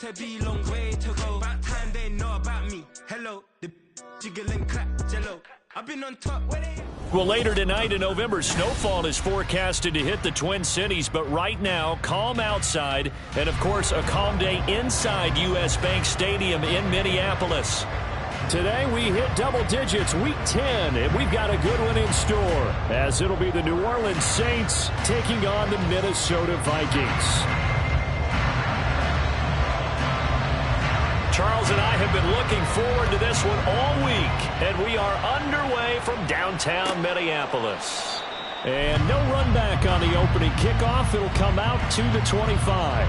to be long way to go. About time they know about me. Hello, the jiggle and clap, jello. I've been on top. Well, later tonight, a November snowfall is forecasted to hit the Twin Cities, but right now, calm outside, and of course, a calm day inside U.S. Bank Stadium in Minneapolis. Today, we hit double digits, week 10, and we've got a good one in store, as it'll be the New Orleans Saints taking on the Minnesota Vikings. Charles and I have been looking forward to this one all week, and we are underway from downtown Minneapolis. And no run back on the opening kickoff. It'll come out to the 25.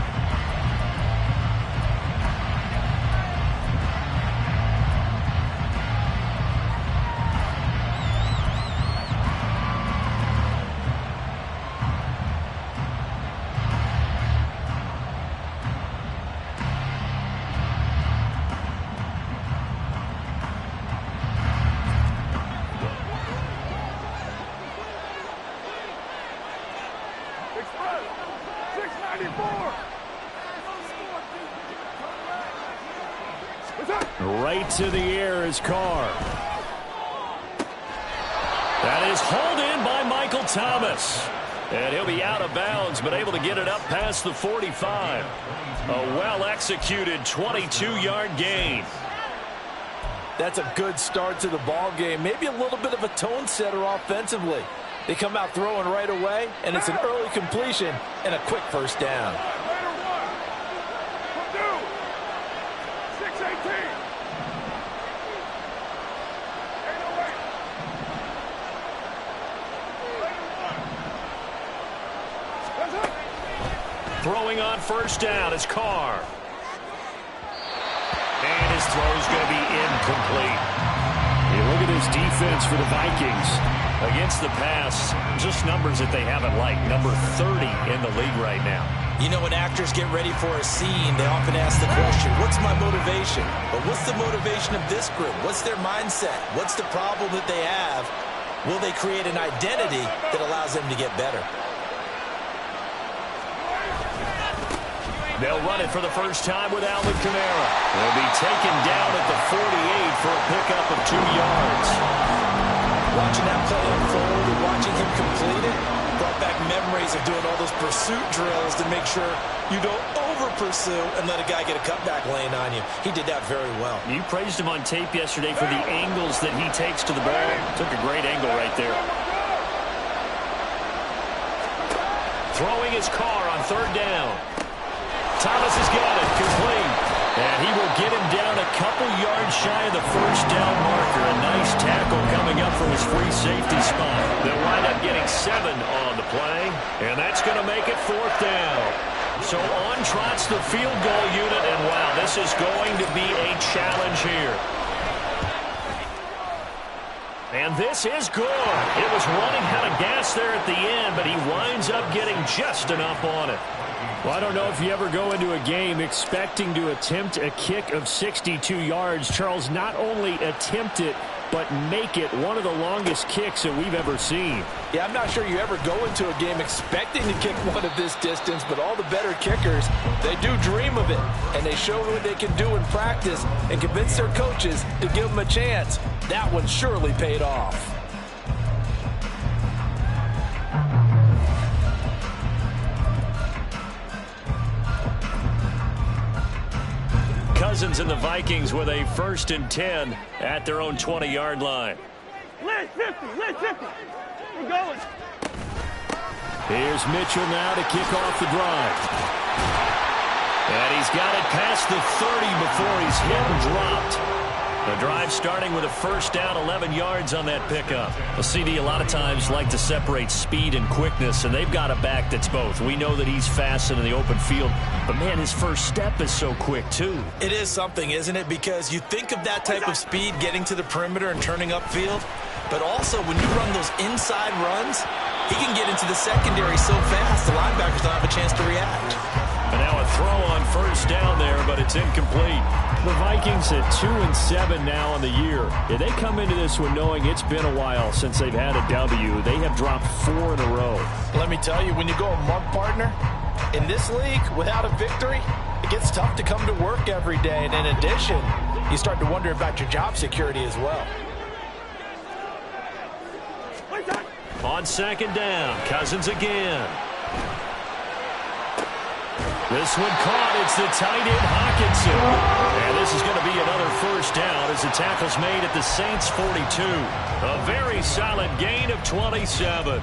Right to the air is Carr. That is hauled in by Michael Thomas. And he'll be out of bounds, but able to get it up past the 45. A well-executed 22-yard gain. That's a good start to the ball game. Maybe a little bit of a tone setter offensively. They come out throwing right away, and it's an early completion and a quick first down. Throwing on first down is Carr. And his throw's going to be incomplete. You look at his defense for the Vikings. Against the pass, just numbers that they haven't liked. Number 30 in the league right now. You know, when actors get ready for a scene, they often ask the question, what's my motivation? But what's the motivation of this group? What's their mindset? What's the problem that they have? Will they create an identity that allows them to get better? They'll run it for the first time with Alvin Kamara. They'll be taken down at the 48 for a pickup of 2 yards. Watching that play unfold and watching him complete it brought back memories of doing all those pursuit drills to make sure you don't over-pursue and let a guy get a cutback lane on you. He did that very well. You praised him on tape yesterday for the angles that he takes to the ball. Took a great angle right there. Throwing his Carr on third down. Thomas has got it, complete. And he will get him down a couple yards shy of the first down marker. A nice tackle coming up from his free safety spot. They'll wind up getting 7 on the play, and that's going to make it 4th down. So on trots the field goal unit, and wow, this is going to be a challenge here. And this is good. It was running out of gas there at the end, but he winds up getting just enough on it. Well, I don't know if you ever go into a game expecting to attempt a kick of 62 yards. Charles, not only attempt it, but make it one of the longest kicks that we've ever seen. Yeah, I'm not sure you ever go into a game expecting to kick one of this distance, but all the better kickers, they do dream of it, and they show what they can do in practice and convince their coaches to give them a chance. That one surely paid off. Cousins and the Vikings with a 1st and 10 at their own 20-yard line. List 50, list 50. We're going. Here's Mitchell now to kick off the drive. And he's got it past the 30 before he's hit and dropped. The drive starting with a first down, 11 yards on that pickup. Well, CD a lot of times like to separate speed and quickness, and they've got a back that's both. We know that he's fast in the open field, but, man, his first step is so quick, too. It is something, isn't it? Because you think of that type of speed getting to the perimeter and turning upfield, but also when you run those inside runs, he can get into the secondary so fast the linebackers don't have a chance to react. And now a throw on first down there, but it's incomplete. The Vikings at 2-7 now on the year. Yeah, they come into this one knowing it's been a while since they've had a W. They have dropped 4 in a row. Let me tell you, when you go a month partner in this league without a victory, it gets tough to come to work every day. And in addition, you start to wonder about your job security as well. On second down, Cousins again. This one caught. It's the tight end, Hawkinson. And this is going to be another first down as the tackle's made at the Saints' 42. A very solid gain of 27.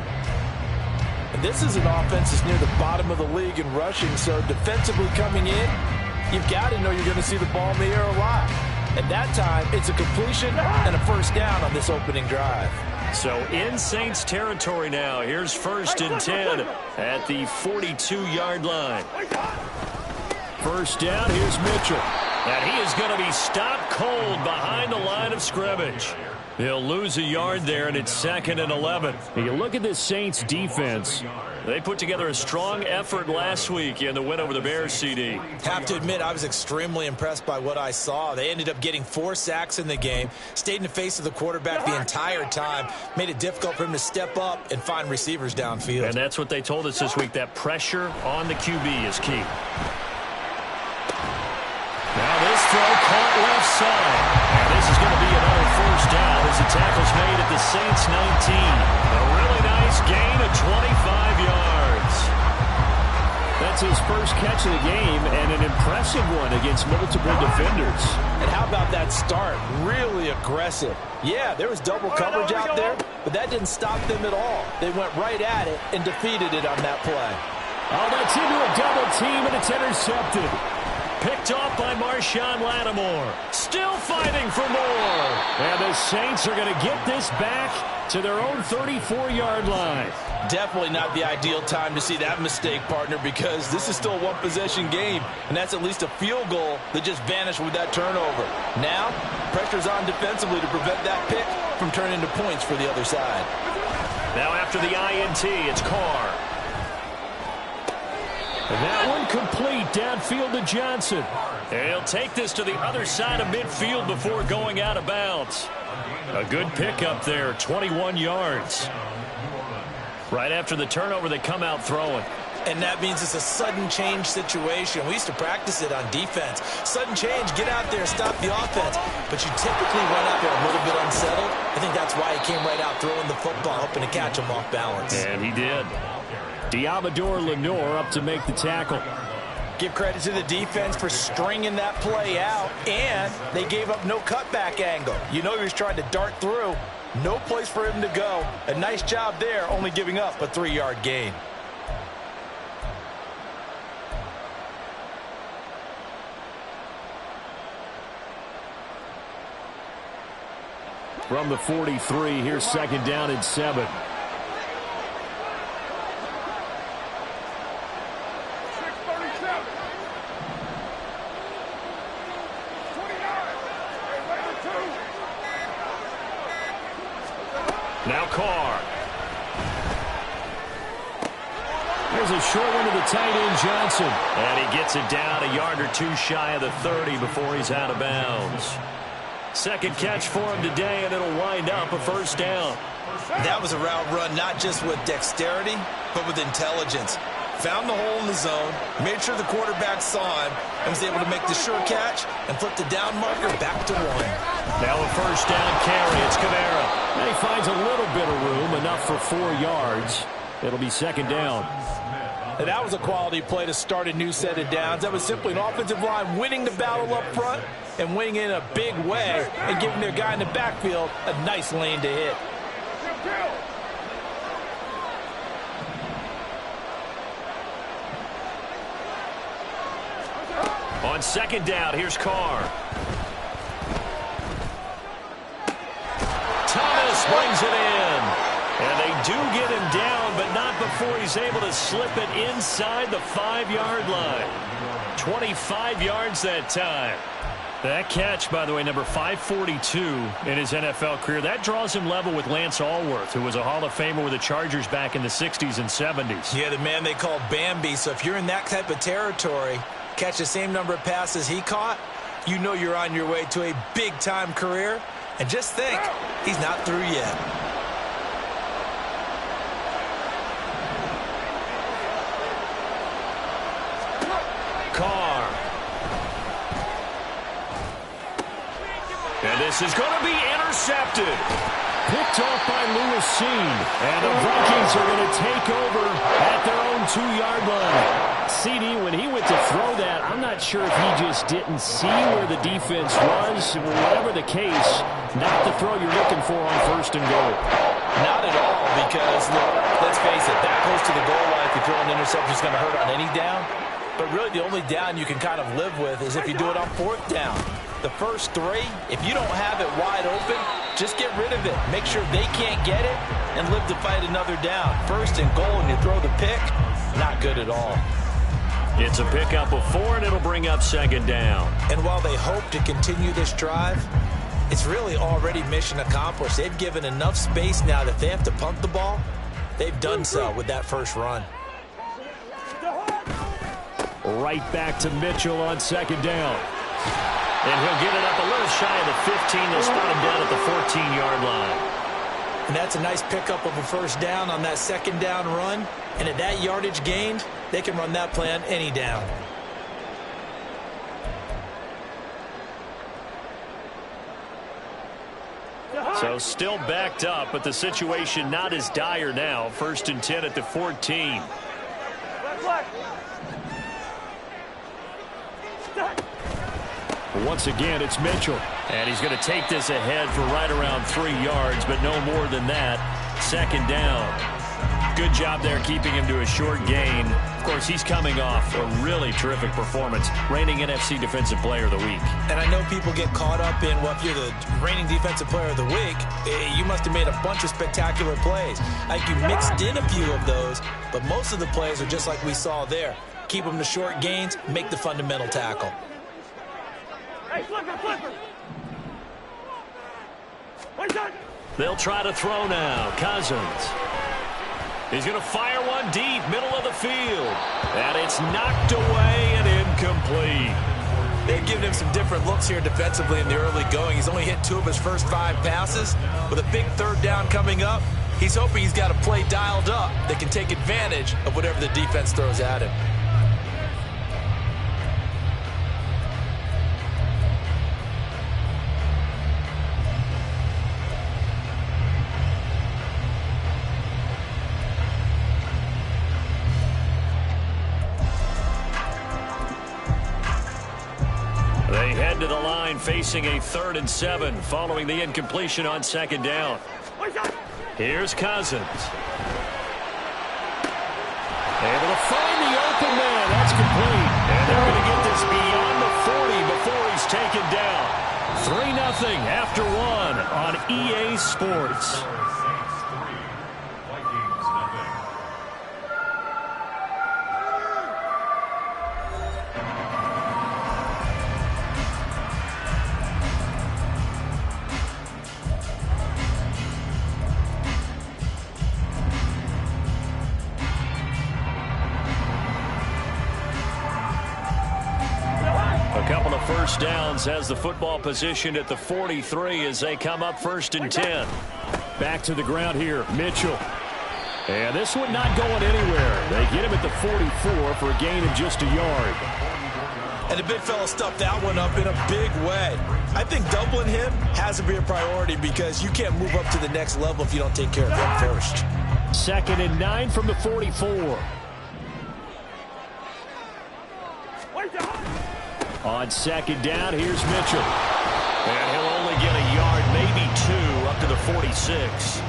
And this is an offense that's near the bottom of the league in rushing, so defensively coming in, you've got to know you're going to see the ball in the air a lot. At that time, it's a completion and a first down on this opening drive. So in Saints territory now. Here's 1st and 10 at the 42-yard line. First down, here's Mitchell. And he is going to be stopped cold behind the line of scrimmage. He'll lose a yard there, and it's 2nd and 11. You look at this Saints defense. They put together a strong effort last week in the win over the Bears, CD. Have to admit, I was extremely impressed by what I saw. They ended up getting 4 sacks in the game, stayed in the face of the quarterback the entire time, made it difficult for him to step up and find receivers downfield. And that's what they told us this week, that pressure on the QB is key. Now this throw caught left side. And this is going to be another first down as the tackle's made at the Saints' 19. A really nice gain of 25 yards. That's his first catch of the game and an impressive one against multiple defenders. And how about that start? Really aggressive. Yeah, there was double coverage out there, but that didn't stop them at all. They went right at it and defeated it on that play. Oh, that's into a double team, and it's intercepted. Picked off by Marshawn Lattimore. Still fighting for more. And the Saints are going to get this back to their own 34-yard line. Definitely not the ideal time to see that mistake, partner, because this is still a one-possession game, and that's at least a field goal that just vanished with that turnover. Now, pressure's on defensively to prevent that pick from turning into points for the other side. Now after the INT, it's Carr. And that one complete downfield to Johnson. And he'll take this to the other side of midfield before going out of bounds. A good pickup there, 21 yards. Right after the turnover, they come out throwing. And that means it's a sudden change situation. We used to practice it on defense. Sudden change, get out there, stop the offense. But you typically run out there a little bit unsettled. I think that's why he came right out throwing the football, hoping to catch him off balance. And he did. Diamador Lenore up to make the tackle. Give credit to the defense for stringing that play out, and they gave up no cutback angle. You know he was trying to dart through. No place for him to go. A nice job there, only giving up a 3-yard gain. From the 43, here's 2nd down and 7. Now Carr. There's a short one to the tight end, Johnson. And he gets it down a yard or two shy of the 30 before he's out of bounds. Second catch for him today, and it'll wind up a first down. That was a route run not just with dexterity, but with intelligence. Found the hole in the zone, made sure the quarterback saw him, and was able to make the sure catch and flip the down marker back to 1. Now a first down carry. It's Kamara. And he finds a little bit of room, enough for 4 yards. It'll be 2nd down. And that was a quality play to start a new set of downs. That was simply an offensive line winning the battle up front and winning in a big way and giving their guy in the backfield a nice lane to hit. On 2nd down, here's Carr. Thomas brings it in. And they do get him down, but not before he's able to slip it inside the 5-yard line. 25 yards that time. That catch, by the way, number 542 in his NFL career. That draws him level with Lance Allworth, who was a Hall of Famer with the Chargers back in the 60s and 70s. Yeah, the man they called Bambi. So if you're in that type of territory, catch the same number of passes he caught, you know you're on your way to a big-time career. And just think, he's not through yet. Carr this is going to be intercepted. Picked off by Lewis Cine. And the Vikings are going to take over at their own 2-yard line. CD, when he went to throw that, I'm not sure if he just didn't see where the defense was. Whatever the case, not the throw you're looking for on 1st and goal. Not at all, because, look, let's face it, that close to the goal line, if you throw an interception, is going to hurt on any down. But really, the only down you can kind of live with is if you do it on 4th down. The first 3, if you don't have it wide open, just get rid of it. Make sure they can't get it and live to fight another down. 1st and goal, and you throw the pick, not good at all. It's a pickup of 4, and it'll bring up 2nd down. And while they hope to continue this drive, it's really already mission accomplished. They've given enough space now that they have to punt the ball. They've done so with that first run. Right back to Mitchell on 2nd down. And he'll get it up a little shy of the 15. They'll spot him down at the 14-yard line. And that's a nice pickup of a 1st down on that 2nd down run. And at that yardage gained, they can run that play on any down. So still backed up, but the situation not as dire now. 1st and 10 at the 14. Once again, it's Mitchell. And he's going to take this ahead for right around 3 yards, but no more than that. 2nd down. Good job there keeping him to a short gain. Of course, he's coming off a really terrific performance, reigning NFC Defensive Player of the Week. And I know people get caught up in, well, if you're the reigning Defensive Player of the Week, you must have made a bunch of spectacular plays. I think you mixed in a few of those, but most of the plays are just like we saw there. Keep them to short gains, make the fundamental tackle. Hey, flipper! They'll try to throw now. Cousins. He's going to fire one deep, middle of the field. And it's knocked away and incomplete. They've given him some different looks here defensively in the early going. He's only hit 2 of his first 5 passes. With a big 3rd down coming up, he's hoping he's got a play dialed up that can take advantage of whatever the defense throws at him. They head to the line facing a 3rd and 7 following the incompletion on 2nd down. Here's Cousins. Able to find the open man. That's complete. And they're going to get this beyond the 40 before he's taken down. 3-0 after 1 on EA Sports. Couple of 1st downs has the football positioned at the 43 as they come up 1st and 10. Back to the ground here, Mitchell. And this one not going anywhere. They get him at the 44 for a gain of just a yard. And the big fella stuffed that one up in a big way. I think doubling him has to be a priority because you can't move up to the next level if you don't take care of him first. 2nd and 9 from the 44. On 2nd down, here's Mitchell. And he'll only get a yard, maybe 2, up to the 46.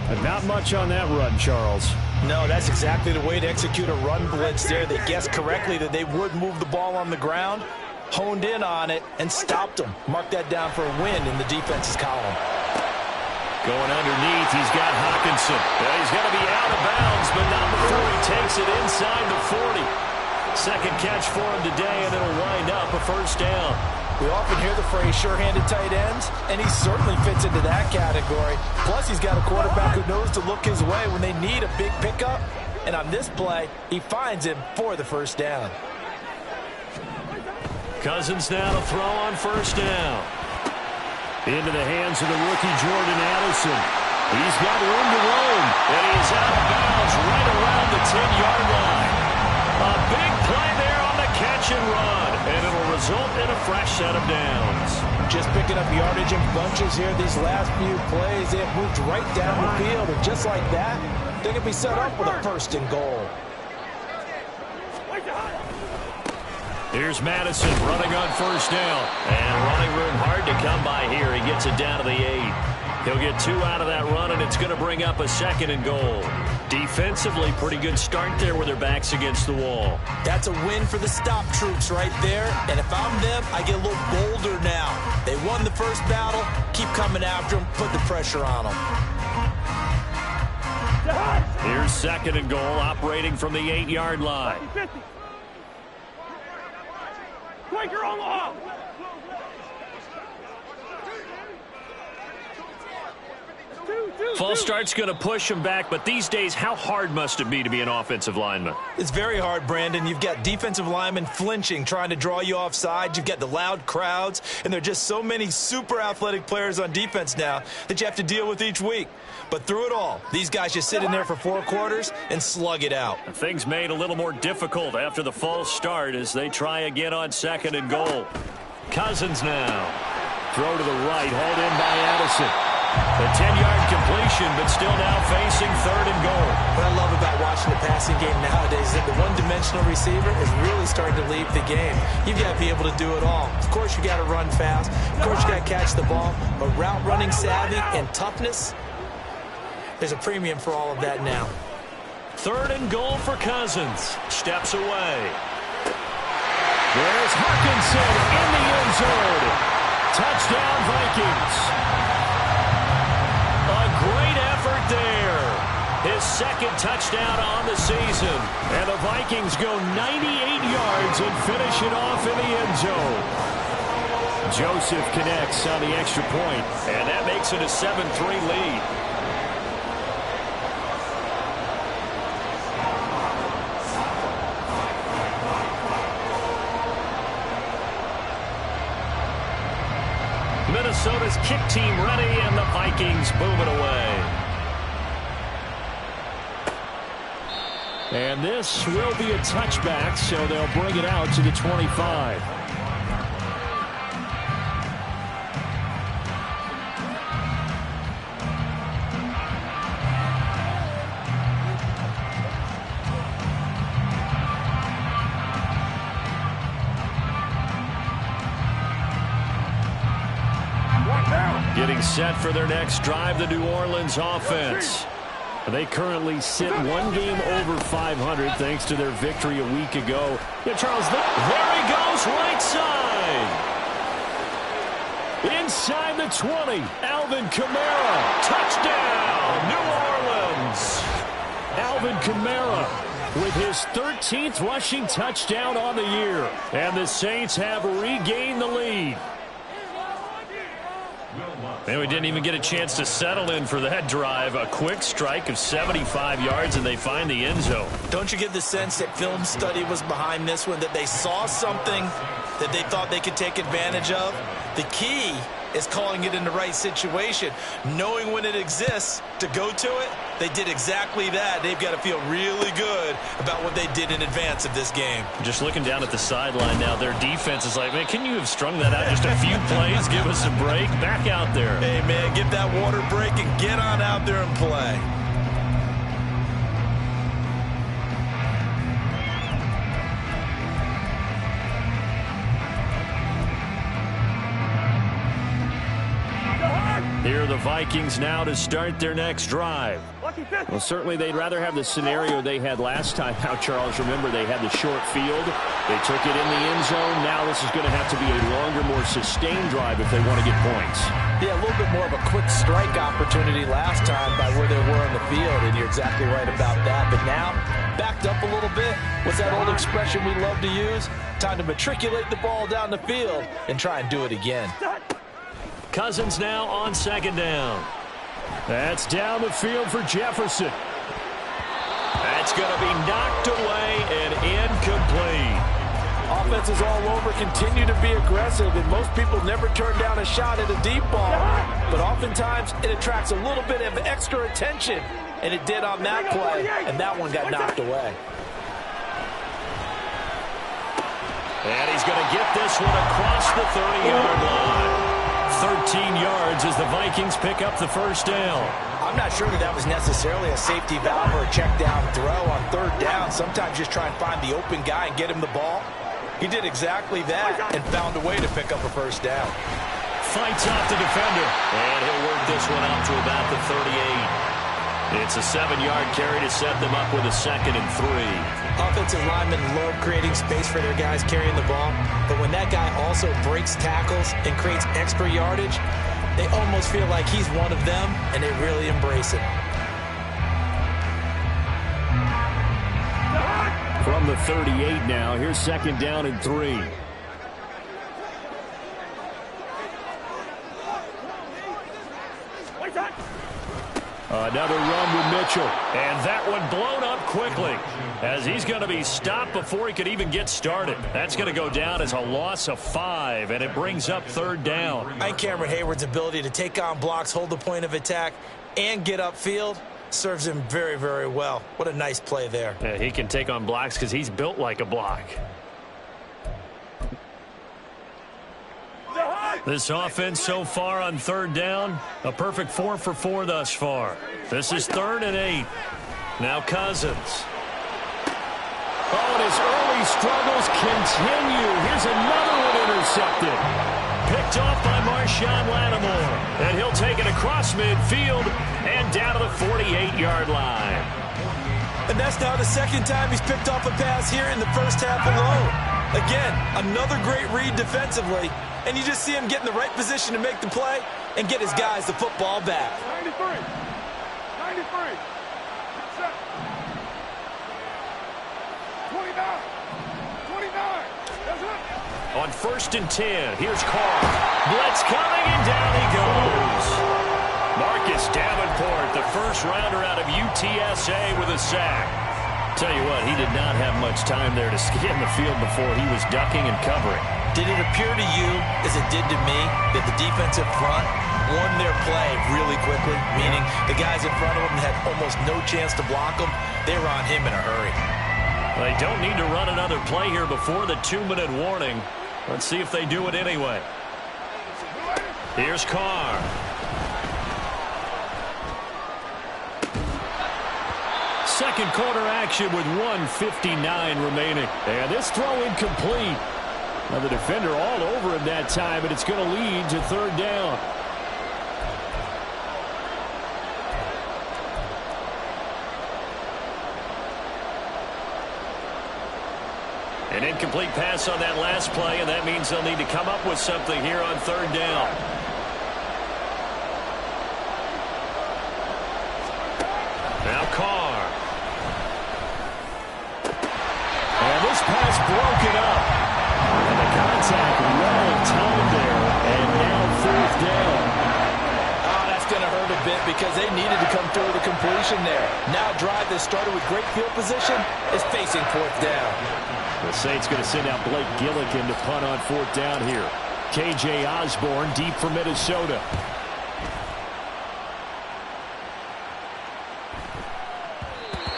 And not much on that run, Charles. No, that's exactly the way to execute a run blitz there. They guessed correctly that they would move the ball on the ground, honed in on it, and stopped them. Mark that down for a win in the defense's column. Going underneath, he's got Hawkinson. He's going to be out of bounds, but not before he takes it inside the 40. 2nd catch for him today, and it'll wind up a 1st down. We often hear the phrase sure-handed tight ends, and he certainly fits into that category. Plus, he's got a quarterback who knows to look his way when they need a big pickup. And on this play, he finds him for the 1st down. Cousins now to throw on 1st down. Into the hands of the rookie Jordan Addison. He's got room to roam. And he's out of bounds right around the 10-yard line. A big play there on the catch and run. And it'll result in a fresh set of downs. Just picking up yardage in bunches here these last few plays. They have moved right down the field, and just like that, they can be set up with a 1st and goal. Here's Madison running on 1st down. And running room hard to come by here. He gets it down to the 8. He'll get 2 out of that run, and it's going to bring up a 2nd and goal. Defensively, pretty good start there with their backs against the wall. That's a win for the stop troops right there. And if I'm them, I get a little bolder now. They won the first battle. Keep coming after them. Put the pressure on them. Here's 2nd and goal, operating from the 8-yard line. 50. Quaker Omaha. False start's going to push him back, but these days, how hard must it be to be an offensive lineman? It's very hard, Brandon. You've got defensive linemen flinching, trying to draw you offside. You've got the loud crowds, and there are just so many super athletic players on defense now that you have to deal with each week. But through it all, these guys just sit in there for 4 quarters and slug it out. Things made a little more difficult after the false start as they try again on 2nd and goal. Cousins now. Throw to the right, hauled in by Addison. A 10-yard completion, but still now facing 3rd and goal. What I love about watching the passing game nowadays is that the one-dimensional receiver is really starting to leave the game. You've got to be able to do it all. Of course, you got to run fast. Of course, you got to catch the ball. But route running savvy and toughness, there's a premium for all of that now. 3rd and goal for Cousins. Steps away. There's Hawkinson in the end zone. Touchdown, Vikings. A great effort there. His 2nd touchdown on the season. And the Vikings go 98 yards and finish it off in the end zone. Joseph connects on the extra point, and that makes it a 7-3 lead. Minnesota's kick team ready, and the Vikings boom it away. And this will be a touchback, so they'll bring it out to the 25. Getting set for their next drive, the New Orleans offense. They currently sit 1 game over 500 thanks to their victory a week ago. Yeah, Charles, there he goes, right side. Inside the 20, Alvin Kamara. Touchdown, New Orleans. Alvin Kamara with his 13th rushing touchdown on the year. And the Saints have regained the lead. And we didn't even get a chance to settle in for that drive. A quick strike of 75 yards, and they find the end zone. Don't you get the sense that film study was behind this one, that they saw something that they thought they could take advantage of? The key is calling it in the right situation, knowing when it exists to go to it. They did exactly that. They've got to feel really good about what they did in advance of this game. Just looking down at the sideline now, their defense is like, man, can you have strung that out just a few plays? Give us a break. Back out there. Hey, man, get that water break and get on out there and play. Here are the Vikings now to start their next drive. Well, certainly they'd rather have the scenario they had last time out, Charles. Remember, they had the short field. They took it in the end zone. Now this is going to have to be a longer, more sustained drive if they want to get points. Yeah, a little bit more of a quick strike opportunity last time by where they were on the field, and you're exactly right about that. But now, backed up a little bit. What's that old expression we love to use? Time to matriculate the ball down the field and try and do it again. Cousins now on 2nd down. That's down the field for Jefferson. That's going to be knocked away and incomplete. Offenses all over continue to be aggressive, and most people never turn down a shot at a deep ball. But oftentimes, it attracts a little bit of extra attention, and it did on that play, and that one got knocked away. And he's going to get this one across the 30-yard line. 13 yards as the Vikings pick up the first down. I'm not sure that was necessarily a safety valve or a check down throw on third down. Sometimes just try and find the open guy and get him the ball. He did exactly that and found a way to pick up a first down. Fights off the defender, and he'll work this one out to about the 38. It's a 7-yard carry to set them up with a 2nd and 3. Offensive linemen love creating space for their guys carrying the ball, but when that guy also breaks tackles and creates extra yardage, they almost feel like he's one of them, and they really embrace it. From the 38 now, here's 2nd down and 3. Another run with Mitchell. And that one blown up quickly as he's going to be stopped before he could even get started. That's going to go down as a loss of 5, and it brings up 3rd down. I think Cameron Hayward's ability to take on blocks, hold the point of attack, and get upfield serves him very, very well. What a nice play there. Yeah, he can take on blocks because he's built like a block. This offense so far on 3rd down, a perfect 4 for 4 thus far. This is 3rd and 8. Now Cousins. Oh, and his early struggles continue. Here's another one intercepted. Picked off by Marshawn Lattimore. And he'll take it across midfield and down to the 48-yard line. And that's now the 2nd time he's picked off a pass here in the first half alone. Again, another great read defensively. And you just see him get in the right position to make the play and get his guys the football back. 93. 93. Set. 29. 29. That's it. On 1st and 10, here's Carr. Blitz coming, and down he goes. Marcus Davenport, the first rounder out of UTSA with a sack. Tell you what, he did not have much time there to scan the field before he was ducking and covering. Did it appear to you, as it did to me, that the defensive front won their play really quickly? Meaning the guys in front of them had almost no chance to block them. They were on him in a hurry. They don't need to run another play here before the 2-minute warning. Let's see if they do it anyway. Here's Carr. Second quarter action with 1:59 remaining. And this throw incomplete. Now the defender all over him that time, and it's going to lead to 3rd down. An incomplete pass on that last play, and that means they'll need to come up with something here on 3rd down. Now Carr. And this pass broken up. And the contact well timed there. And now 4th down. Oh, that's going to hurt a bit because they needed to come through with a completion there. Now a drive that started with great field position is facing 4th down. The Saints going to send out Blake Gillikin to punt on 4th down here. K.J. Osborne deep for Minnesota.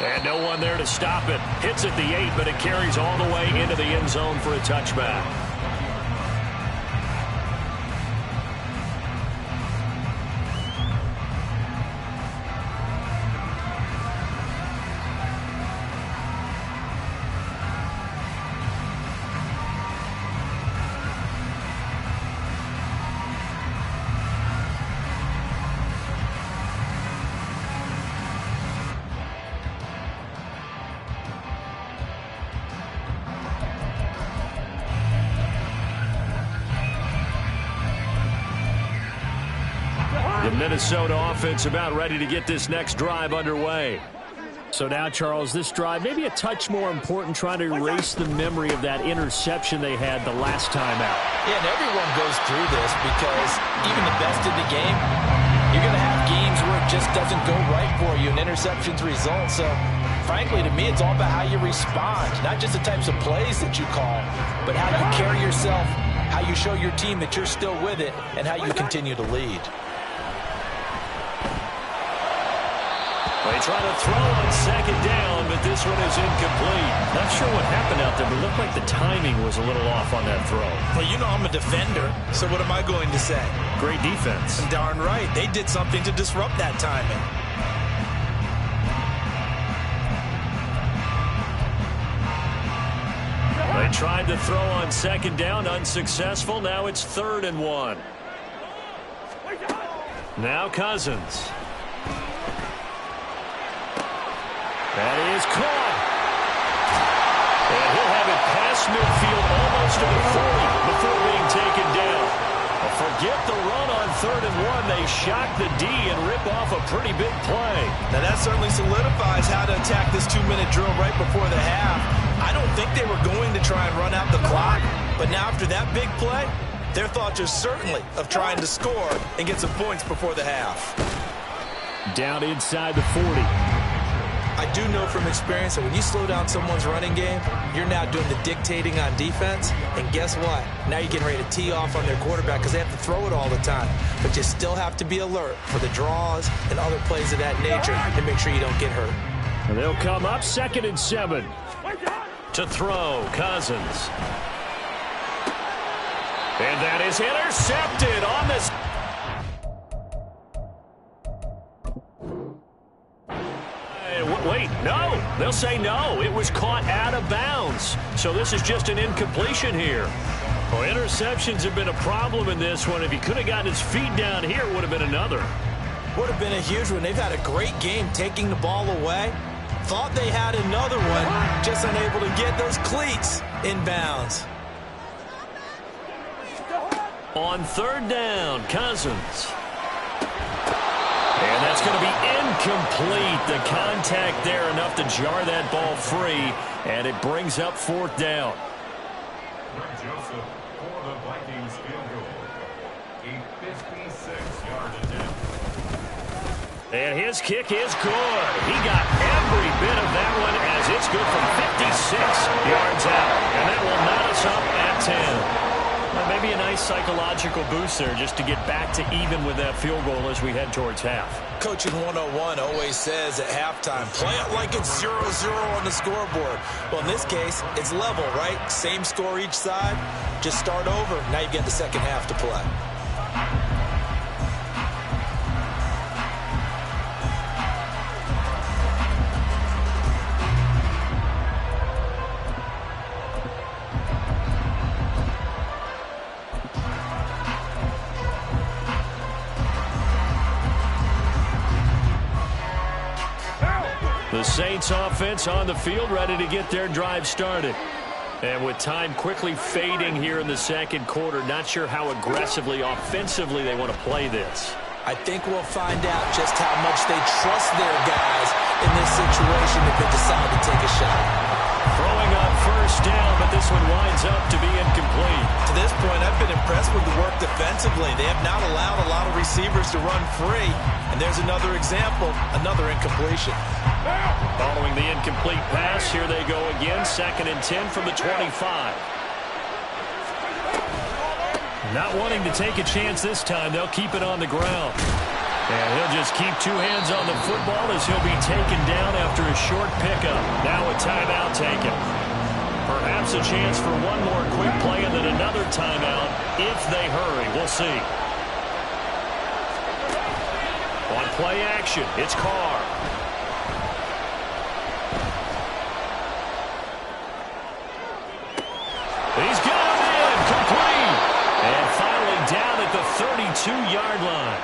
And no one there to stop it. Hits at the 8, but it carries all the way into the end zone for a touchback. The Minnesota offense about ready to get this next drive underway. So now, Charles, this drive maybe a touch more important, trying to erase the memory of that interception they had the last time out. Yeah, and everyone goes through this because even the best in the game, you're going to have games where it just doesn't go right for you, and interceptions result. So, frankly, to me, it's all about how you respond, not just the types of plays that you call, but how you carry yourself, how you show your team that you're still with it, and how you continue to lead. They try to throw on 2nd down, but this one is incomplete. Not sure what happened out there, but it looked like the timing was a little off on that throw. Well, you know I'm a defender, so what am I going to say? Great defense. Darn right. They did something to disrupt that timing. They tried to throw on second down, unsuccessful. Now it's 3rd and 1. Now Cousins. That is caught. And he'll have it past midfield almost to the 40 before being taken down. Forget the run on 3rd and 1. They shock the D and rip off a pretty big play. Now that certainly solidifies how to attack this 2-minute drill right before the half. I don't think they were going to try and run out the clock, but now after that big play, their thoughts are certainly of trying to score and get some points before the half. Down inside the 40. I do know from experience that when you slow down someone's running game, you're now doing the dictating on defense. And guess what? Now you're getting ready to tee off on their quarterback because they have to throw it all the time. But you still have to be alert for the draws and other plays of that nature and make sure you don't get hurt. And they'll come up 2nd and 7. To throw, Cousins. And that is intercepted on this. Wait, no. They'll say no. It was caught out of bounds. So this is just an incompletion here. Well, interceptions have been a problem in this one. If he could have gotten his feet down here, it would have been another. Would have been a huge one. They've had a great game taking the ball away. Thought they had another one, just unable to get those cleats in bounds. On 3rd down, Cousins. And that's going to be incomplete. The contact there enough to jar that ball free, and it brings up 4th down. Joseph for the Vikings field goal. A 56-yard attempt. And his kick is good. He got every bit of that one as it's good from 56 yards out. And that will knot us up at 10. Well, maybe a nice psychological boost there just to get back to even with that field goal as we head towards half. Coaching 101 always says at halftime, play it like it's 0-0 on the scoreboard. Well, in this case, it's level, right? Same score each side. Just start over. Now you get the second half to play. The Saints offense on the field, ready to get their drive started. And with time quickly fading here in the 2nd quarter, not sure how aggressively, offensively they want to play this. I think we'll find out just how much they trust their guys in this situation if they decide to take a shot. Throwing on 1st down, but this one winds up to be incomplete. To this point, I've been impressed with the work defensively. They have not allowed a lot of receivers to run free. And there's another example, another incompletion. Following the incomplete pass, here they go again, 2nd and 10 from the 25. Not wanting to take a chance this time, they'll keep it on the ground. And he'll just keep 2 hands on the football as he'll be taken down after a short pickup. Now a timeout taken. Perhaps a chance for one more quick play and then another timeout if they hurry. We'll see. On play action, it's Carr. He's got him in, complete. And finally down at the 32-yard line.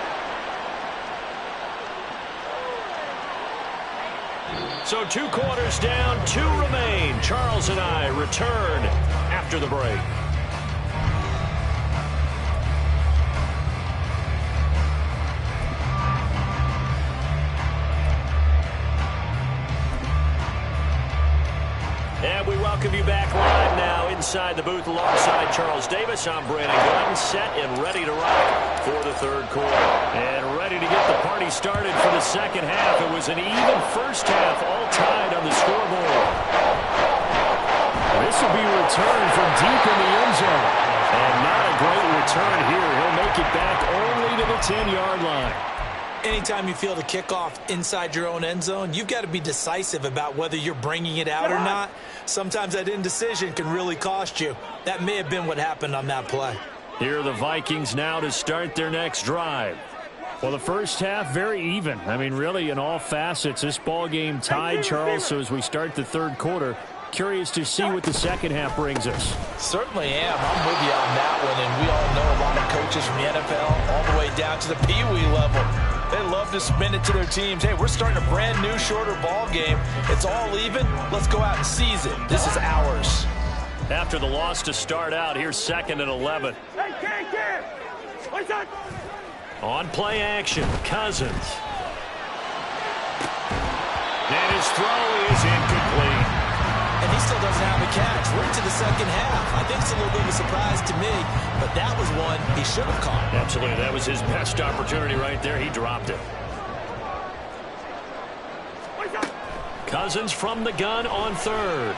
So 2 quarters down, 2 remain. Charles and I return after the break. And we welcome you back live now inside the booth alongside Charles Davis. I'm Brandon Glenn, set and ready to rock for the 3rd quarter. And ready to get the party started for the 2nd half. It was an even first half, all tied on the scoreboard. This will be returned from deep in the end zone. And not a great return here. He'll make it back only to the 10-yard line. Anytime you feel the kickoff inside your own end zone, you've got to be decisive about whether you're bringing it out or not. Sometimes that indecision can really cost you. That may have been what happened on that play. Here are the Vikings now to start their next drive. Well, the first half, very even. I mean, really, in all facets, this ball game tied, Charles. So as we start the third quarter, curious to see what the second half brings us. Certainly am. I'm with you on that one. And we all know a lot of coaches from the NFL all the way down to the Pee-wee level. They love to spin it to their teams. Hey, we're starting a brand new, shorter ball game. It's all even. Let's go out and seize it. This is ours. After the loss to start out, here's 2nd and 11. Hey, Cam! What's that? On play action, Cousins. And his throw is incomplete. And he still doesn't have a catch. We're into the second half. I think it's a little bit of a surprise to me, but that was one he should have caught. Absolutely. That was his best opportunity right there. He dropped it. Cousins from the gun on 3rd.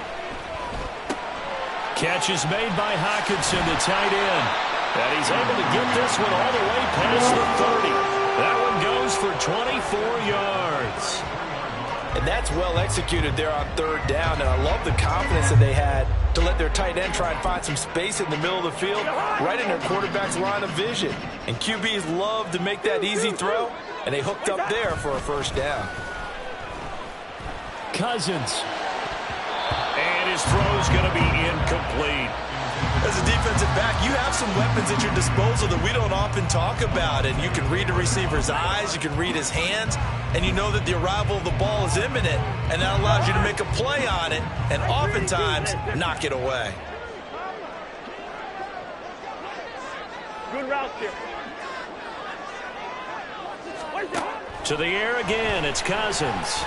Catch is made by Hockenson, the tight end. And he's able to get this one all the way past the 30. That one goes for 24 yards. And that's well executed there on 3rd down. And I love the confidence that they had to let their tight end try and find some space in the middle of the field, right in their quarterback's line of vision. And QBs love to make that easy throw, and they hooked up there for a first down. Cousins. And his throw's going to be incomplete. As a defensive back, you have some weapons at your disposal that we don't often talk about. And you can read the receiver's eyes, you can read his hands, and you know that the arrival of the ball is imminent. And that allows you to make a play on it and oftentimes knock it away. Good route here. To the air again, it's Cousins.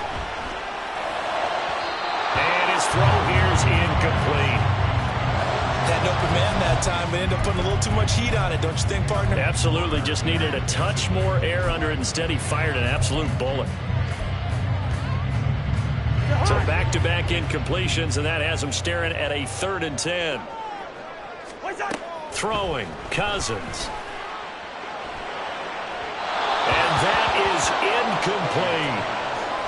And his throw here is incomplete. Had an open man that time, but ended up putting a little too much heat on it, don't you think, partner? Absolutely, just needed a touch more air under it. Instead, he fired an absolute bullet. So back-to-back incompletions, and that has him staring at a 3rd and 10. Throwing, Cousins. And that is incomplete.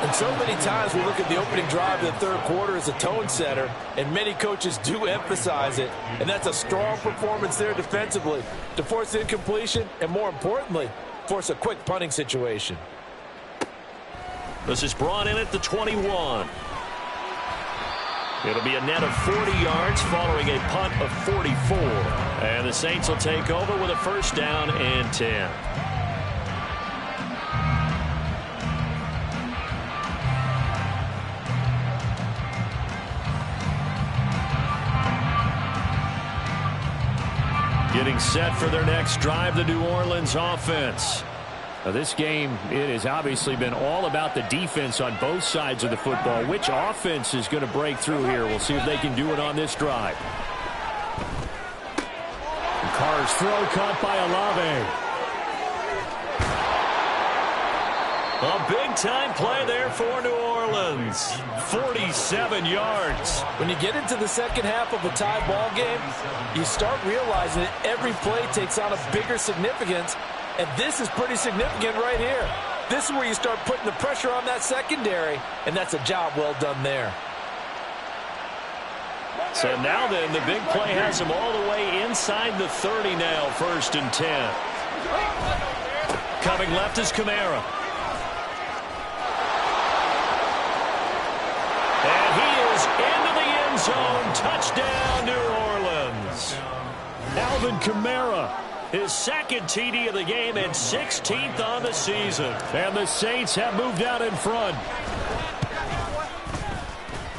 And so many times we look at the opening drive of the third quarter as a tone setter, and many coaches do emphasize it. And that's a strong performance there defensively to force incompletion and, more importantly, force a quick punting situation. This is brought in at the 21. It'll be a net of 40 yards following a punt of 44. And the Saints will take over with a first down and 10. Getting set for their next drive, the New Orleans offense. Now this game, it has obviously been all about the defense on both sides of the football. Which offense is going to break through here? We'll see if they can do it on this drive. Carr's throw caught by Olave. A big-time play there for New Orleans. 47 yards. When you get into the second half of a tie ball game, you start realizing that every play takes on a bigger significance, and this is pretty significant right here. This is where you start putting the pressure on that secondary, and that's a job well done there. So now then, the big play has him all the way inside the 30 now, 1st and 10. Coming left is Kamara. And he is into the end zone. Touchdown, New Orleans. Alvin Kamara, his 2nd TD of the game and 16th on the season. And the Saints have moved out in front.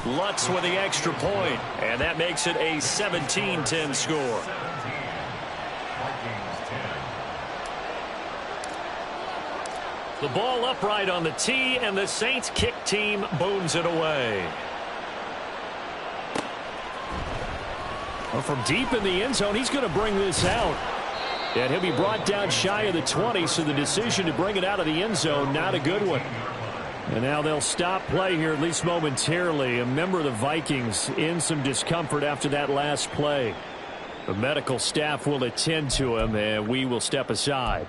Lutz with the extra point, and that makes it a 17-10 score. The ball upright on the tee, and the Saints kick team booms it away. Well, from deep in the end zone, he's going to bring this out. And he'll be brought down shy of the 20, so the decision to bring it out of the end zone, not a good one. And now they'll stop play here, at least momentarily. A member of the Vikings in some discomfort after that last play. The medical staff will attend to him, and we will step aside.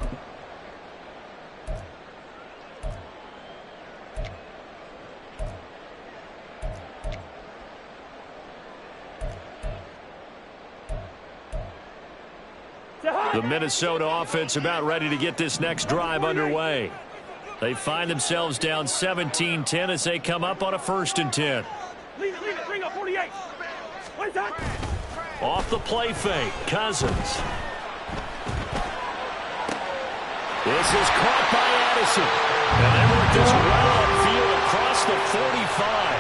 The Minnesota offense about ready to get this next drive underway. They find themselves down 17-10 as they come up on a 1st and 10. Leave it. Bring up 48. What's that? Off the play fake, Cousins. This is caught by Addison. And they work this well upfield across the 45.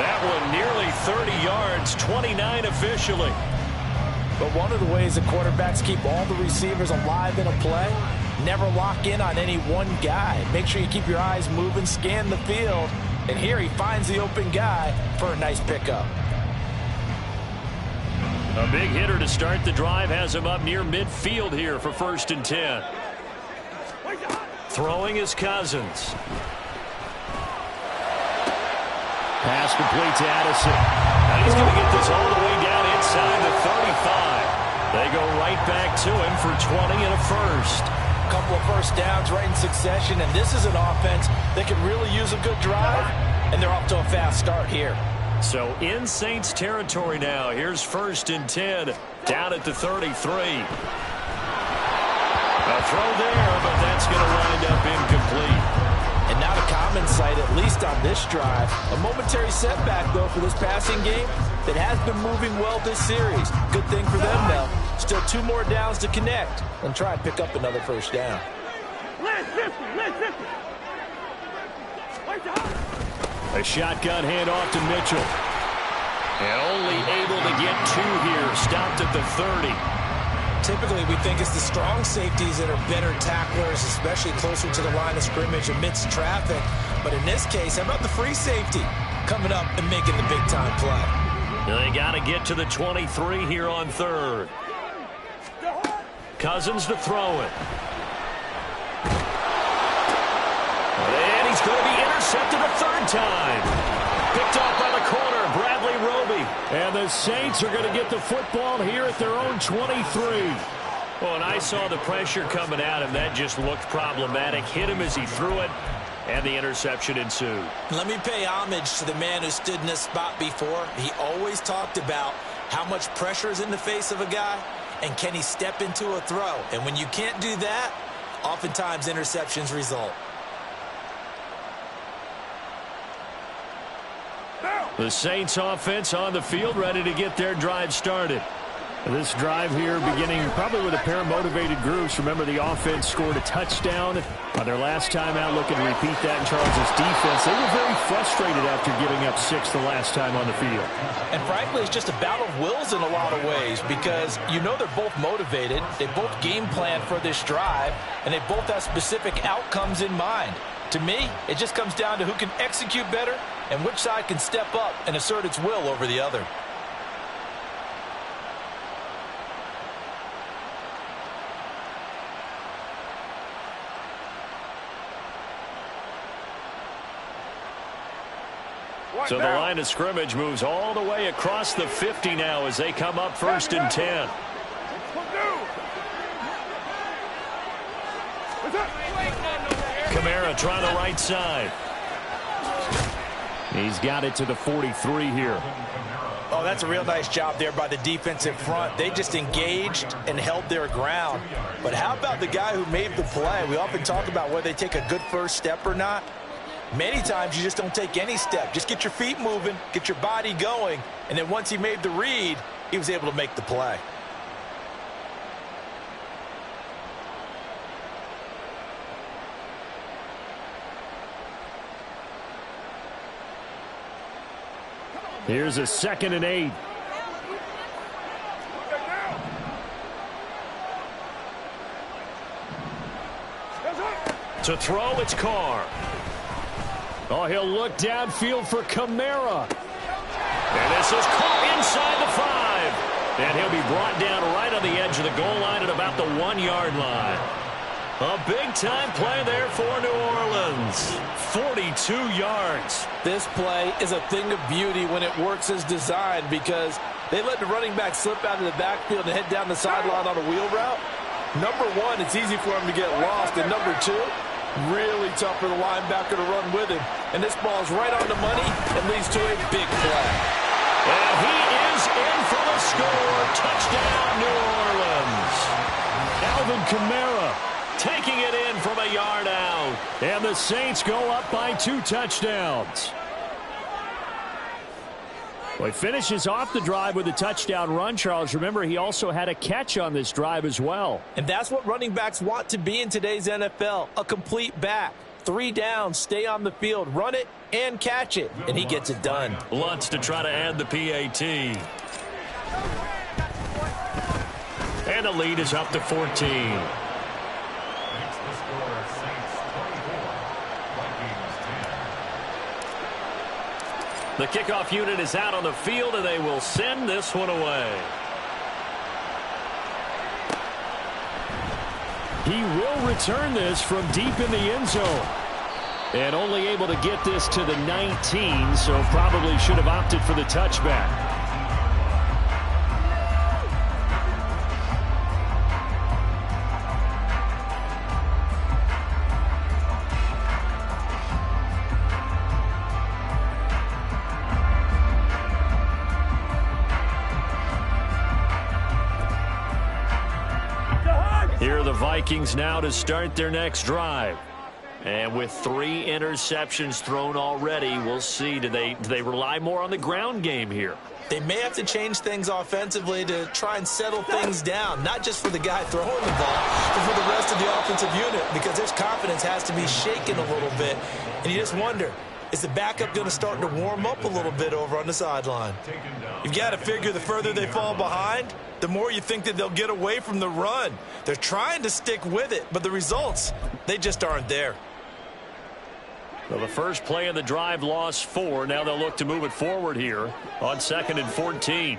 That one nearly 30 yards, 29 officially. But one of the ways that quarterbacks keep all the receivers alive in a play, never lock in on any one guy. Make sure you keep your eyes moving, scan the field. And here he finds the open guy for a nice pickup. A big hitter to start the drive has him up near midfield here for 1st and 10. Throwing is Cousins. Pass complete to Addison. And he's going to get this all the way down inside the 35. They go right back to him for 20 and a 1st. A couple of 1st downs right in succession, and this is an offense that can really use a good drive, and they're off to a fast start here. So in Saints territory now. Here's 1st and 10 down at the 33. A throw there, but that's going to wind up incomplete. And not a common sight, at least on this drive. A momentary setback, though, for this passing game that has been moving well this series. Good thing for them, though. Still 2 more downs to connect and try and pick up another 1st down. Last 50. A shotgun handoff to Mitchell. And only able to get 2 here. Stopped at the 30. Typically, we think it's the strong safeties that are better tacklers, especially closer to the line of scrimmage amidst traffic. But in this case, how about the free safety coming up and making the big-time play? They got to get to the 23 here on 3rd. Cousins to throw it. And he's going to be intercepted a 3rd time. Picked off by the corner, Bradley Roby. And the Saints are going to get the football here at their own 23. Well, and I saw the pressure coming at him. That just looked problematic. Hit him as he threw it, and the interception ensued. Let me pay homage to the man who stood in this spot before. He always talked about how much pressure is in the face of a guy, and can he step into a throw. And when you can't do that, oftentimes interceptions result. The Saints offense on the field, ready to get their drive started. This drive here beginning probably with a pair of motivated groups. Remember, the offense scored a touchdown on their last time out, looking to repeat that in Charles' defense. They were very frustrated after giving up 6 the last time on the field. And frankly, it's just a battle of wills in a lot of ways, because you know they're both motivated, they both game plan for this drive, and they both have specific outcomes in mind. To me, it just comes down to who can execute better and which side can step up and assert its will over the other. So the line of scrimmage moves all the way across the 50 now as they come up 1st and 10. Kamara trying the right side. He's got it to the 43 here. Oh, that's a real nice job there by the defensive front. They just engaged and held their ground. But how about the guy who made the play? We often talk about whether they take a good 1st step or not. Many times you just don't take any step. Just get your feet moving, get your body going, and then once he made the read, he was able to make the play. Here's a 2nd and 8. To throw, it's Carr. Oh, he'll look downfield for Kamara. And this is caught inside the 5. And he'll be brought down right on the edge of the goal line at about the 1-yard line. A big-time play there for New Orleans. 42 yards. This play is a thing of beauty when it works as designed, because they let the running back slip out of the backfield and head down the sideline on a wheel route. Number 1, it's easy for him to get lost. And number 2, really tough for the linebacker to run with him. And this ball's right on the money and leads to a big play. And he is in for the score. Touchdown, New Orleans. Kamara taking it in from a yard out. And the Saints go up by 2 touchdowns. Well, he finishes off the drive with a touchdown run, Charles. Remember, he also had a catch on this drive as well. And that's what running backs want to be in today's NFL, a complete back. 3 downs, stay on the field, run it, and catch it. And he gets it done. Lutz to try to add the PAT. And the lead is up to 14. Makes the score Saints 24, Vikings 10. The kickoff unit is out on the field, and they will send this one away. He will return this from deep in the end zone. And only able to get this to the 19, so probably should have opted for the touchback. Here are the Vikings now to start their next drive. And with 3 interceptions thrown already, we'll see. Do they rely more on the ground game here? They may have to change things offensively to try and settle things down, not just for the guy throwing the ball, but for the rest of the offensive unit, because his confidence has to be shaken a little bit. And you just wonder, is the backup going to start to warm up a little bit over on the sideline? You've got to figure the further they fall behind, the more you think that they'll get away from the run. They're trying to stick with it, but the results, they just aren't there. Well, the first play of the drive lost 4. Now they'll look to move it forward here on 2nd and 14.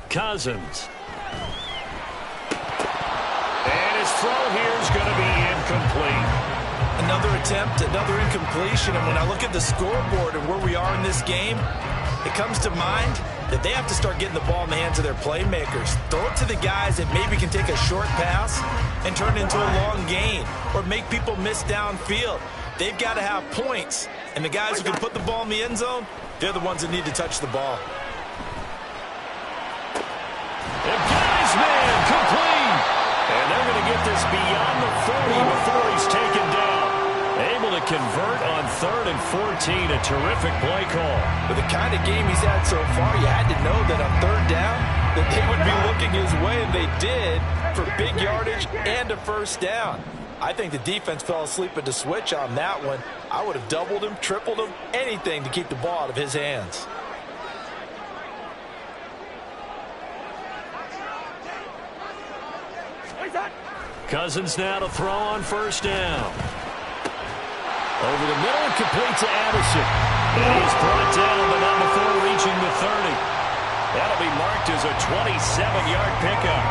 Cousins. And his throw here is going to be incomplete. Another attempt, another incompletion, and when I look at the scoreboard and where we are in this game, it comes to mind that they have to start getting the ball in the hands of their playmakers. Throw it to the guys that maybe can take a short pass and turn it into a long gain or make people miss downfield. They've got to have points, and the guys who can put the ball in the end zone, they're the ones that need to touch the ball. And got his man complete. And they're going to get this beyond the 40 before he's taken down. Able to convert on 3rd and 14. A terrific play call. With the kind of game he's had so far, you had to know that on 3rd down that they would be looking his way, and they did, for big yardage and a first down. I think the defense fell asleep at the switch on that one. I would have doubled him, tripled him, anything to keep the ball out of his hands. Cousins now to throw on 1st down. Over the middle and complete to Addison. And he's brought down, but not before reaching the 30. That'll be marked as a 27-yard pickup.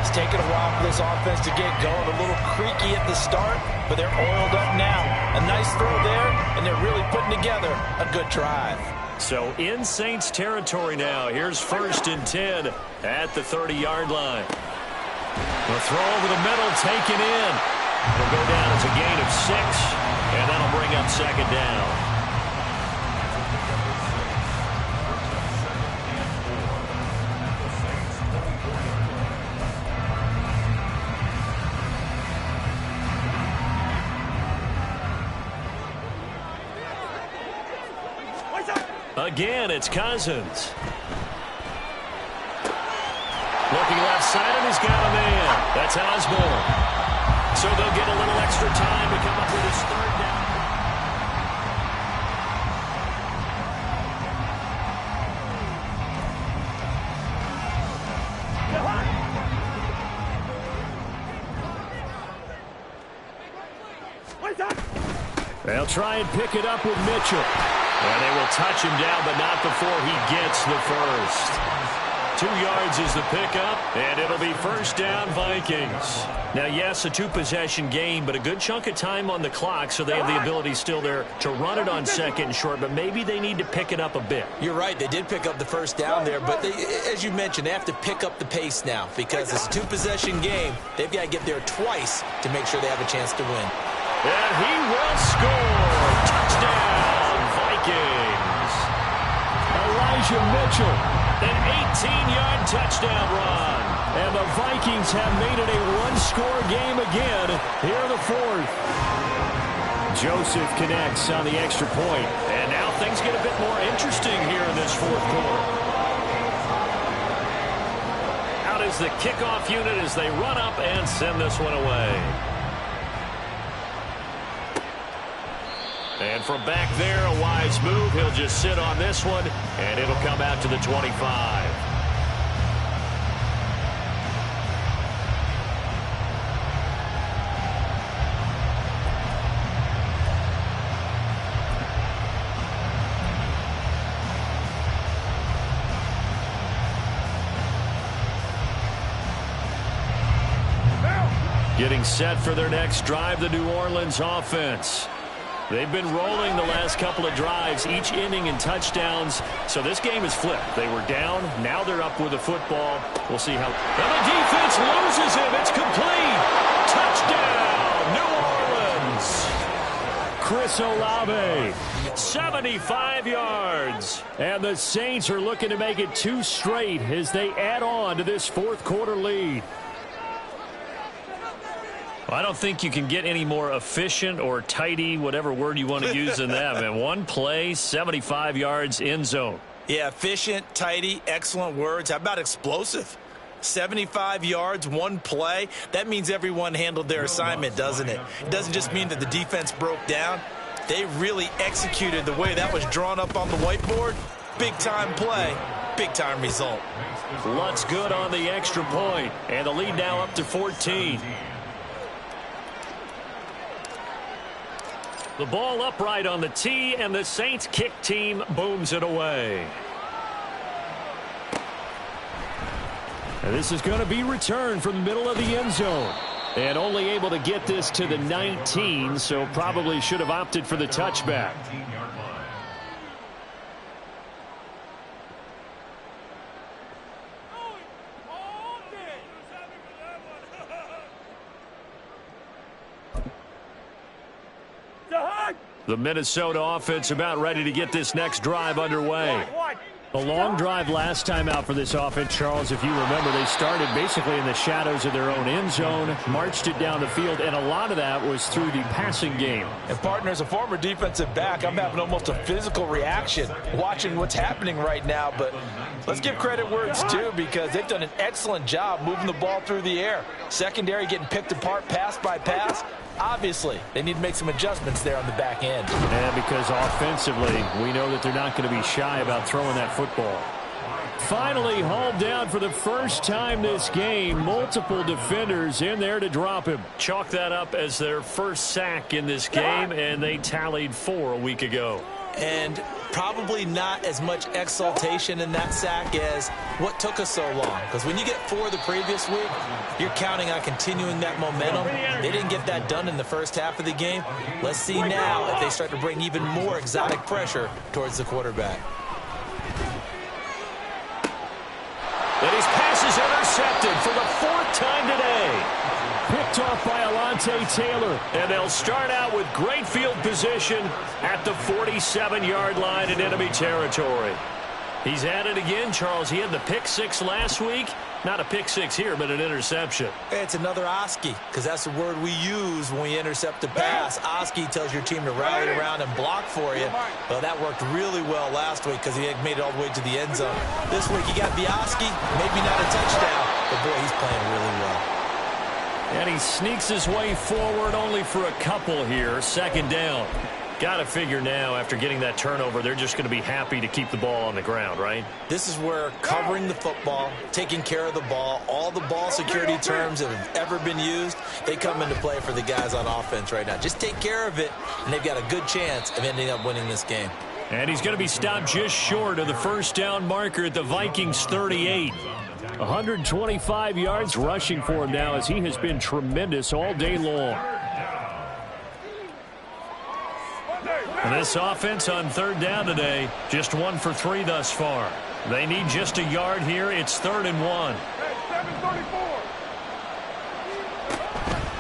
It's taken a while for this offense to get going. A little creaky at the start, but they're oiled up now. A nice throw there, and they're really putting together a good drive. So in Saints territory now. Here's 1st and 10 at the 30-yard line. The throw over the middle, taken in. It'll go down as a gain of 6, and that'll bring up 2nd down. Again, it's Cousins. Looking left side, and he's got a man. That's Osborne. So they'll get a little extra time to come up with his 3rd down. They'll try and pick it up with Mitchell. And they will touch him down, but not before he gets the first. 2 yards is the pickup, and it'll be 1st down Vikings. Now, yes, a 2-possession game, but a good chunk of time on the clock, so they have the ability still there to run it on 2nd and short, but maybe they need to pick it up a bit. You're right. They did pick up the first down there, but they, as you mentioned, they have to pick up the pace now because it's a 2-possession game. They've got to get there twice to make sure they have a chance to win. And he will score. Touchdown, Vikings. Elijah Mitchell An 18-yard touchdown run. And the Vikings have made it a one-score game again here in the fourth. Joseph connects on the extra point. And now things get a bit more interesting here in this fourth quarter. Out is the kickoff unit as they run up and send this one away. And from back there, a wise move. He'll just sit on this one, and it'll come out to the 25. Getting set for their next drive, the New Orleans offense. They've been rolling the last couple of drives, each inning in touchdowns. So this game is flipped. They were down. Now they're up with the football. We'll see how. And the defense loses him. It's complete. Touchdown, New Orleans. Chris Olave, 75 yards. And the Saints are looking to make it 2 straight as they add on to this fourth quarter lead. I don't think you can get any more efficient or tidy, whatever word you want to use in that. Man, one play, 75 yards, end zone. Yeah, efficient, tidy, excellent words. How about explosive? 75 yards, one play. That means everyone handled their assignment, doesn't it? It doesn't just mean that the defense broke down. They really executed the way that was drawn up on the whiteboard. Big-time play, big-time result. Lutz good on the extra point, and the lead now up to 14. The ball upright on the tee, and the Saints kick team booms it away. And this is going to be returned from the middle of the end zone. And only able to get this to the 19, so probably should have opted for the touchback. The Minnesota offense about ready to get this next drive underway. A long drive last time out for this offense, Charles. If you remember, they started basically in the shadows of their own end zone, marched it down the field, and a lot of that was through the passing game. And partner, as a former defensive back, I'm having almost a physical reaction watching what's happening right now. But let's give credit where it's due, because they've done an excellent job moving the ball through the air. Secondary getting picked apart pass by pass. Obviously, they need to make some adjustments there on the back end. And because offensively, we know that they're not going to be shy about throwing that football. Finally hauled down for the first time this game. Multiple defenders in there to drop him. Chalk that up as their first sack in this game, and they tallied 4 a week ago. And probably not as much exaltation in that sack as what took us so long. Because when you get 4 the previous week, you're counting on continuing that momentum. They didn't get that done in the first half of the game. Let's see now if they start to bring even more exotic pressure towards the quarterback. And his pass is intercepted for the 4th time today. Picked off by Alontae Taylor. And they'll start out with great field position at the 47-yard line in enemy territory. He's at it again, Charles. He had the pick 6 last week. Not a pick 6 here, but an interception. It's another Oski, because that's the word we use when we intercept a pass. Oski tells your team to rally around and block for you. Well, that worked really well last week because he had made it all the way to the end zone. This week he got the Oski, maybe not a touchdown, but boy, he's playing really well. And he sneaks his way forward only for a couple here. 2nd down. Got to figure now, after getting that turnover, they're just going to be happy to keep the ball on the ground, right? This is where covering the football, taking care of the ball, all the ball security terms that have ever been used, they come into play for the guys on offense right now. Just take care of it, and they've got a good chance of ending up winning this game. And he's going to be stopped just short of the first down marker at the Vikings 38. 125 yards rushing for him now, as he has been tremendous all day long. And this offense on 3rd down today, just 1 for 3 thus far. They need just a yard here. It's 3rd and 1.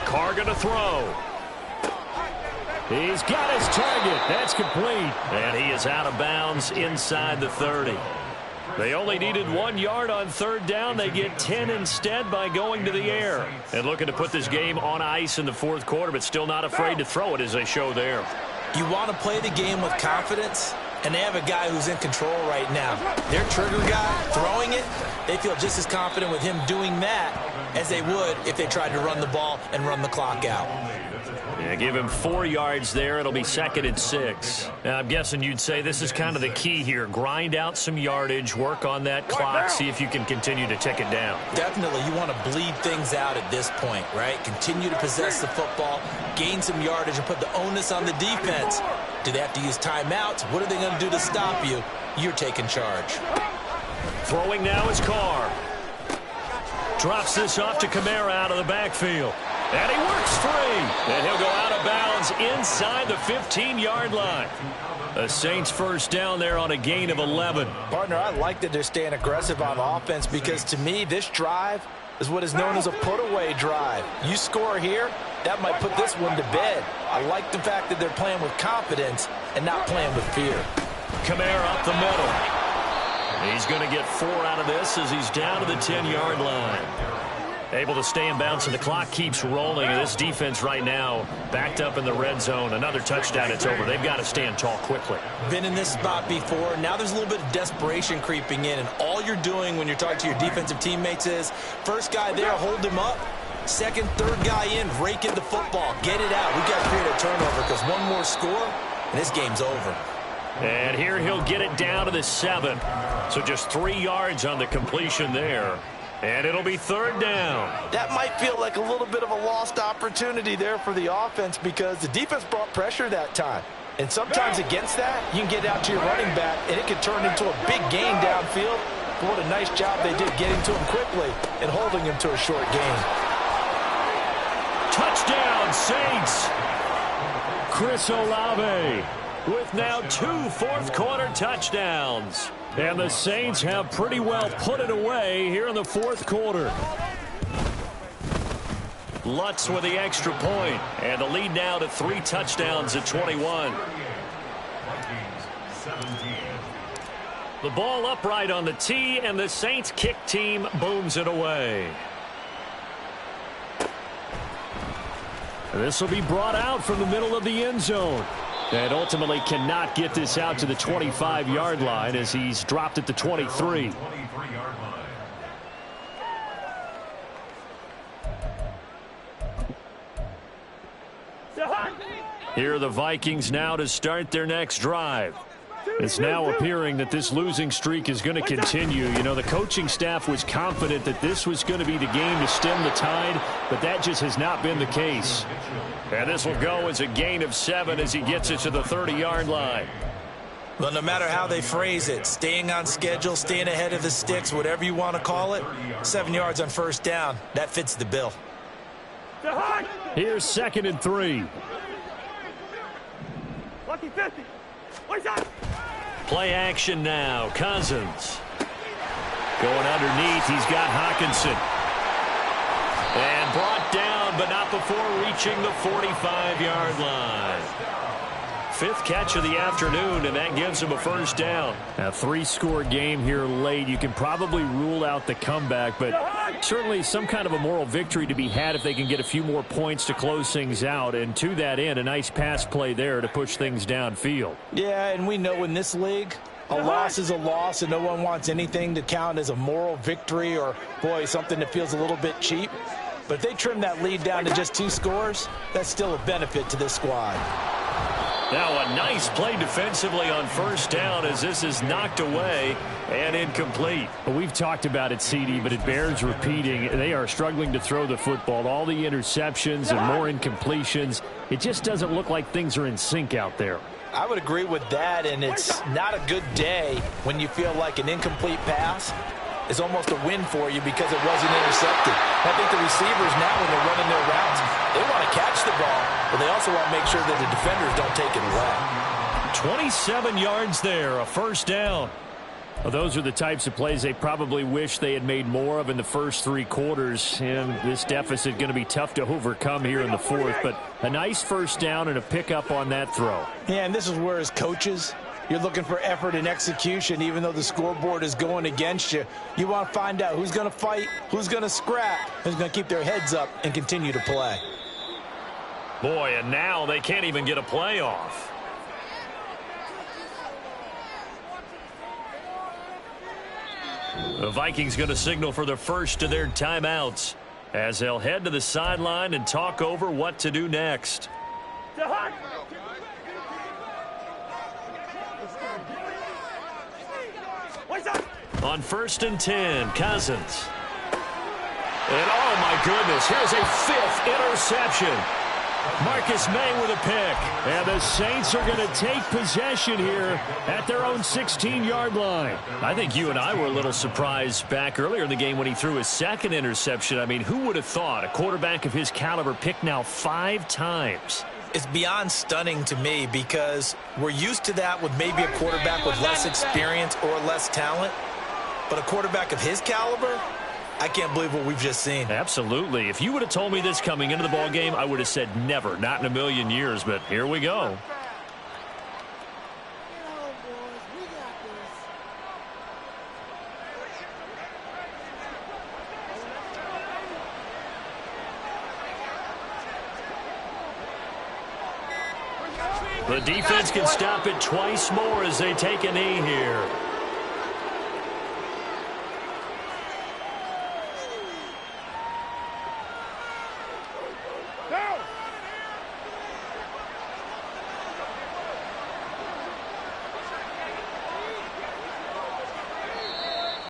Carr going to throw. He's got his target. That's complete. And he is out of bounds inside the 30. They only needed 1 yard on third down. They get 10 instead by going to the air. And looking to put this game on ice in the fourth quarter, but still not afraid to throw it as they show there. You want to play the game with confidence, and they have a guy who's in control right now. Their trigger guy throwing it, they feel just as confident with him doing that as they would if they tried to run the ball and run the clock out. Yeah, give him 4 yards there. It'll be 2nd and 6. Now, I'm guessing you'd say this is kind of the key here. Grind out some yardage, work on that clock, see if you can continue to tick it down. Definitely, you want to bleed things out at this point, right? Continue to possess the football, gain some yardage, and put the onus on the defense. Do they have to use timeouts? What are they going to do to stop you? You're taking charge. Throwing now is Carr. Drops this off to Kamara out of the backfield. And he works free. And he'll go out of bounds inside the 15-yard line. The Saints first down there on a gain of 11. Partner, I like that they're staying aggressive on offense because to me, this drive is what is known as a put-away drive. You score here, that might put this one to bed. I like the fact that they're playing with confidence and not playing with fear. Kamara up the middle. He's going to get 4 out of this as he's down to the 10-yard line. Able to stay in bounds, and the clock keeps rolling. And this defense right now backed up in the red zone. Another touchdown, it's over. They've got to stand tall quickly. Been in this spot before. Now there's a little bit of desperation creeping in, and all you're doing when you're talking to your defensive teammates is first guy there, hold him up. Second, third guy in, rake in the football. Get it out. We've got to create a turnover because one more score, and this game's over. And here he'll get it down to the 7. So just 3 yards on the completion there. And it'll be third down. That might feel like a little bit of a lost opportunity there for the offense because the defense brought pressure that time. And sometimes against that, you can get out to your running back, and it can turn into a big gain downfield. But what a nice job they did getting to him quickly and holding him to a short gain. Touchdown, Saints. Chris Olave with now 2 fourth-quarter touchdowns. And the Saints have pretty well put it away here in the fourth quarter. Lutz with the extra point, and the lead now to 3 touchdowns at 21. The ball upright on the tee, and the Saints kick team booms it away. This will be brought out from the middle of the end zone. And ultimately cannot get this out to the 25-yard line as he's dropped at the 23. Here are the Vikings now to start their next drive. It's now appearing that this losing streak is going to continue. You know, the coaching staff was confident that this was going to be the game to stem the tide, but that just has not been the case. And this will go as a gain of 7 as he gets it to the 30-yard line. Well, no matter how they phrase it, staying on schedule, staying ahead of the sticks, whatever you want to call it, 7 yards on first down, that fits the bill. Here's 2nd and 3. Lucky 50. Play action now. Cousins. Going underneath. He's got Hawkinson. And brought down, but not before reaching the 45-yard line. 5th catch of the afternoon, and that gives him a first down. A 3-score game here late. You can probably rule out the comeback, but certainly some kind of a moral victory to be had if they can get a few more points to close things out. And to that end, a nice pass play there to push things downfield. Yeah, and we know in this league, a loss is a loss, and no one wants anything to count as a moral victory or, boy, something that feels a little bit cheap. But if they trim that lead down to just 2 scores, that's still a benefit to this squad. Now a nice play defensively on first down as this is knocked away and incomplete. Well, we've talked about it, CD, but it bears repeating. They are struggling to throw the football. All the interceptions and more incompletions. It just doesn't look like things are in sync out there. I would agree with that, and it's not a good day when you feel like an incomplete pass is almost a win for you because it wasn't intercepted. I think the receivers now, when they're running their routes, they want to catch the ball, but they also want to make sure that the defenders don't take it away. 27 yards there, a first down. Well, those are the types of plays they probably wish they had made more of in the first 3 quarters, and this deficit going to be tough to overcome here in the fourth, but a nice first down and a pickup on that throw. Yeah, and this is where as coaches, You're looking for effort and execution, even though the scoreboard is going against you. You want to find out who's going to fight, who's going to scrap, who's going to keep their heads up and continue to play. Boy, and now they can't even get a play off. The Vikings going to signal for the first of their timeouts as they'll head to the sideline and talk over what to do next. On 1st and 10, Cousins. And oh my goodness, here's a 5th interception. Marcus May with a pick. And the Saints are going to take possession here at their own 16-yard line. I think you and I were a little surprised back earlier in the game when he threw his 2nd interception. I mean, who would have thought a quarterback of his caliber picked now 5 times? It's beyond stunning to me because we're used to that with maybe a quarterback with less experience or less talent. But a quarterback of his caliber, I can't believe what we've just seen. Absolutely. If you would have told me this coming into the ball game, I would have said never, not in a million years. But here we go. The defense can stop it twice more as they take a knee here.